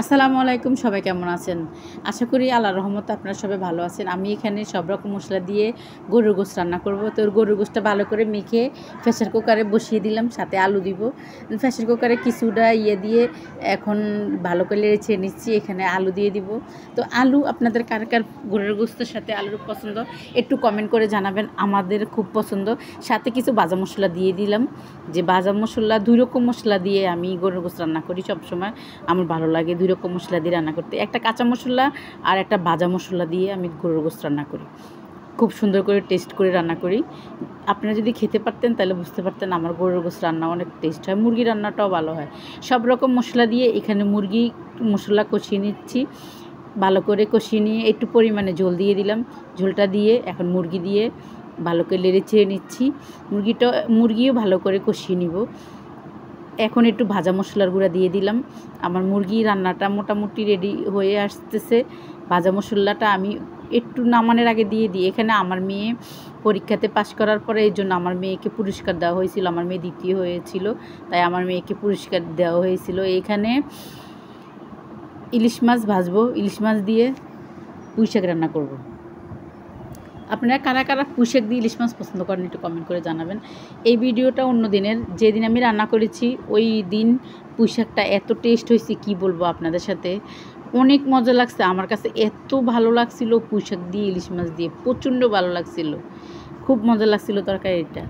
আসসালামু আলাইকুম, সবাই কেমন আছেন? আশা করি আল্লাহর রহমতে আপনারা সবাই ভালো আছেন। আমি এখানে সব রকম মশলা দিয়ে গরুর গোশত রান্না করব। তো গরুর গোশতটা ভালো করে মেখে প্রেসার কুকারে বসিয়ে দিলাম, সাথে আলু দিব। প্রেসার কুকারে কিছুটা দিয়ে এখন ভালো করে নেড়ে নিচ্ছি। এখানে আলু দিয়ে দিব। তো আলু আপনাদের কার কার গরুর গোশতের সাথে আলুর পছন্দ একটু কমেন্ট করে জানাবেন। আমাদের খুব পছন্দ। সাথে কিছু ভাজা মশলা দিয়ে দিলাম, যে ভাজা মশলা 2 রকম মশলা দিয়ে আমি গরুর গোশত রান্না করি সবসময়। আমার ভালো লাগে 2 রকম মশলা দিয়ে রান্না করতে। একটা কাঁচা মশলা আর একটা ভাজা মশলা দিয়ে আমি গরুর গোশত রান্না করি। খুব সুন্দর করে টেস্ট করে রান্না করি। আপনারা যদি খেতে পারতেন তাহলে বুঝতে পারতেন আমার গরুর গোশত রান্না অনেক টেস্ট হয়। মুরগির রান্নাটাও ভালো হয়। সব রকম মশলা দিয়ে এখানে মুরগি মশলা কষিয়ে নিচ্ছি। ভালো করে কষিয়ে নিয়ে একটু পরিমাণে ঝোল দিয়ে দিলাম। ঝোলটা দিয়ে এখন মুরগি দিয়ে ভালো করে নেড়ে চেড়ে নিচ্ছি। মুরগিও ভালো করে কষিয়ে নিব। এখন একটু ভাজা মশলার গুঁড়া দিয়ে দিলাম। আমার মুরগি রান্নাটা মোটামুটি রেডি হয়ে আসতেছে। ভাজা মশলাটা আমি একটু নামানোর আগে দিয়ে দিই। এখানে আমার মেয়ে পরীক্ষাতে পাশ করার পরে এই জন্য আমার মেয়েকে পুরস্কার দেওয়া হয়েছিল। আমার মেয়ে দ্বিতীয় হয়েছিল, তাই আমার মেয়েকে পুরস্কার দেওয়া হয়েছিল। এখানে ইলিশ মাছ ভাজবো। ইলিশ মাছ দিয়ে পুঁই শাক রান্না করব। আপনারা কারা কারা পুঁই শাক দিয়ে ইলিশ মাছ পছন্দ করেন একটু কমেন্ট করে জানাবেন। এই ভিডিওটা অন্য দিনের, যেদিন আমি রান্না করেছি ওই দিন পুঁই শাকটা এত টেস্ট হয়েছে কি বলবো আপনাদের সাথে। অনেক মজা লাগছে আমার কাছে, এত ভালো লাগছিল পুঁই শাক দিয়ে ইলিশ মাছ দিয়ে, প্রচণ্ড ভালো লাগছিল, খুব মজা লাগছিল তরকারিটা,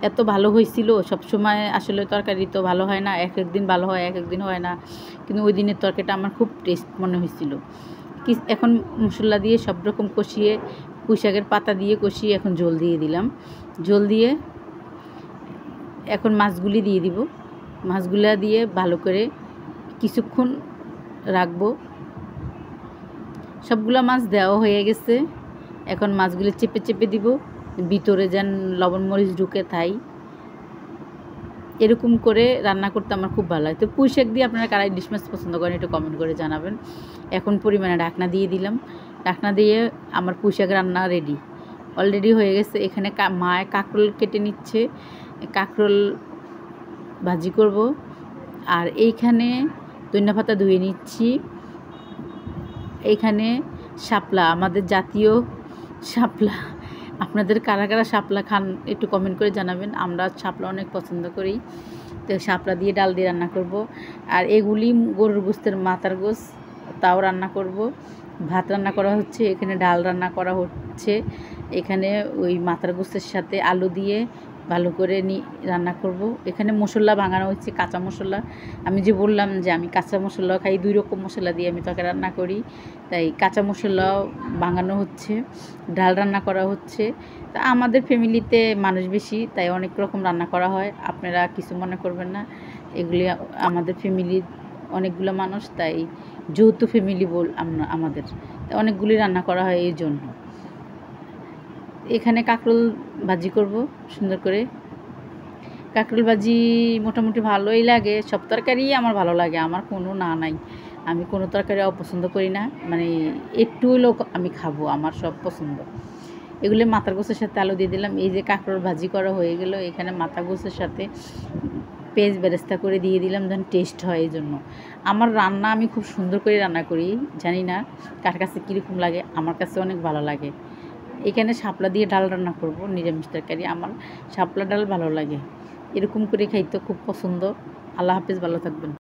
এত ভালো হয়েছিল। সবসময় আসলে তরকারি তো ভালো হয় না, এক একদিন ভালো হয় এক একদিন হয় না, কিন্তু ওই দিনের তরকারিটা আমার খুব টেস্ট মনে হয়েছিল। এখন মশলা দিয়ে সব রকম কষিয়ে পুঁই শাকের পাতা দিয়ে কষিয়ে এখন ঝোল দিয়ে দিলাম। ঝোল দিয়ে এখন মাছগুলি দিয়ে দিব। মাছগুলা দিয়ে ভালো করে কিছুক্ষণ রাখবো। সবগুলা মাছ দেওয়া হয়ে গেছে। এখন মাছগুলি চেপে চেপে দিব, ভিতরে যেন লবণ মরিচ ঢুকে তাই। এরকম করে রান্না করতে আমার খুব ভালো লাগে। তো পুঁই শাক দিয়ে আপনারা কারা ইলিশ মাছ পছন্দ করেন একটু কমেন্ট করে জানাবেন। এখন পরিমাণে ঢাকনা দিয়ে দিলাম। ঢাকনা দিয়ে আমার পুঁই শাক রান্না রেডি, অলরেডি হয়ে গেছে। এখানে মায়ে কাঁকরোল কেটে নিচ্ছে, কাঁকরোল ভাজি করব। আর এইখানে ধনিয়া পাতা ধুয়ে নিচ্ছি। এইখানে শাপলা, আমাদের জাতীয় শাপলা। আপনাদের কারা কারা শাপলা খান একটু কমেন্ট করে জানাবেন। আমরা শাপলা অনেক পছন্দ করি। তো শাপলা দিয়ে ডাল দিয়ে রান্না করব। আর এগুলি গরুর গোশতের মাথার গোশত, তাও রান্না করব। ভাত রান্না করা হচ্ছে, এখানে ডাল রান্না করা হচ্ছে। এখানে ওই মাথার গোশতের সাথে আলু দিয়ে ভালো করে রান্না করব। এখানে মশলা ভাঙানো হচ্ছে, কাঁচা মশলা। আমি যে বললাম যে আমি কাঁচা মশলা খাই, 2 রকম মশলা দিয়ে আমি তরকারি রান্না করি, তাই কাঁচা মশলাও ভাঙানো হচ্ছে। ডাল রান্না করা হচ্ছে। তা আমাদের ফ্যামিলিতে মানুষ বেশি, তাই অনেক রকম রান্না করা হয়, আপনারা কিছু মনে করবেন না। এগুলি আমাদের ফ্যামিলির অনেকগুলো মানুষ, তাই যৌথ ফ্যামিলি আমাদের, তাই অনেকগুলি রান্না করা হয় এই জন্য। এখানে কাঁকরোল ভাজি করব সুন্দর করে। কাঁকরোল ভাজি মোটামুটি ভালোই লাগে, সব তরকারি আমার ভালো লাগে, আমার কোনো না নাই, আমি কোনো তরকারি অপছন্দ করি না, মানে একটু হলেও আমি খাবো, আমার সব পছন্দ। এগুলো মাথার গোশের সাথে আলু দিয়ে দিলাম। এই যে কাঁকরোল ভাজি করা হয়ে গেল, এখানে মাথা গোশের সাথে পেঁয়াজ বেরেস্তা করে দিয়ে দিলাম, যেন টেস্ট হয়। এই জন্য আমার রান্না আমি খুব সুন্দর করে রান্না করি, জানি না কার কাছে কীরকম লাগে, আমার কাছে অনেক ভালো লাগে। এখানে শাপলা দিয়ে ডাল রান্না করব, নিরামিষ তরকারি, আমার শাপলা ডাল ভালো লাগে, এরকম করে খাইতে খুব পছন্দ। আল্লাহ হাফেজ, ভালো থাকবেন।